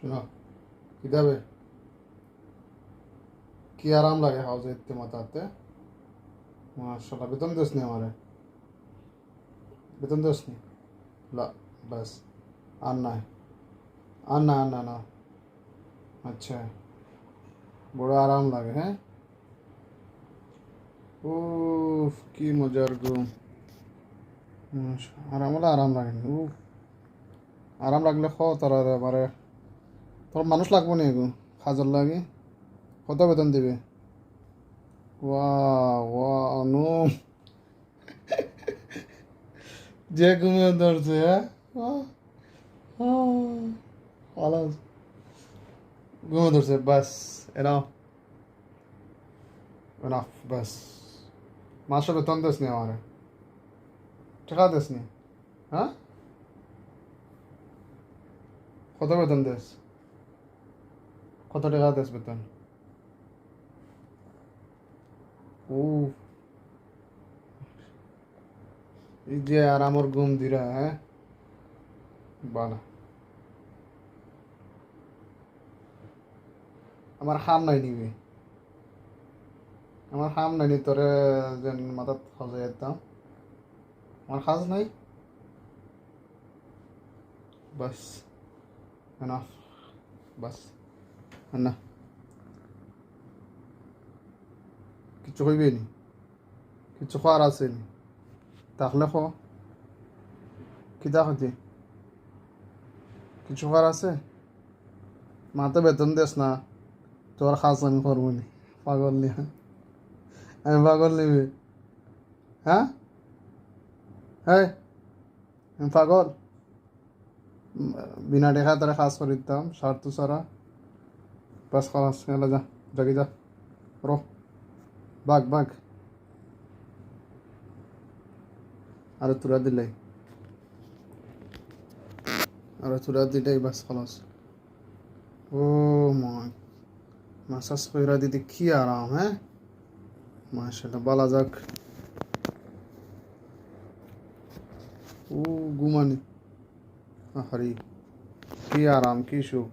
শোনো কি দেবে কি আরাম লাগে হাউজে ইতে মাথাতে মাশাআল্লাহ বেতন দিস নি আমারে বেতন দিস নি লা বাস আর নাই আর না আর না না আচ্ছা বড় আরাম লাগে হ্যাঁ উফ কি মজার ঘুম আরাম হলে আরাম লাগে উফ আরাম লাগলে খ তোরা এবারে তোর মানুষ লাগবো নি গো খাজর লাগে কত বেতন দিবে ওয়া ওয়া নো যে ঘুমিয়ে ধরছে হ্যাঁ ভালো ঘুমিয়ে ধরছে বাস এনাফ এনাফ বাস মাসে বেতন দিস নি আমারে টাকা দিস নি হ্যাঁ কত বেতন দিস কত টাকা দিস বেতন ও এই যে আর আমার ঘুম দিরা হ্যাঁ বালা আমার হাম নাই নিবি আমার হাম নাই নি তোরে যেন মাথাত সজাই যেতাম আমার কাজ নাই বাস এনাফ বাস না কিচ্ছু কইবি নি কিচ্ছু খাওয়ার আছে নি তাহলে খ কিতা হইতে কিছু খাওয়ার আছে মাতে বেতন দেস না তোর খাস আমি করবো নি পাগল নি আমি পাগল নিবি হ্যাঁ হ্যাঁ আমি পাগল বিনা দেখা তারা খাস করে দিতাম স্বার্থ সারা বাস খালাস গেলে যা জাগি যা রো বাঘ বাঘ আরে তুরা দিলাই আরে তুরা দিলাই বাস খালাস ও মা মাসাজ কইরা দিতে কি আরাম হ্যাঁ মাশাআল্লাহ বালা যাক ও ঘুমানি আহারি কি আরাম কি সুখ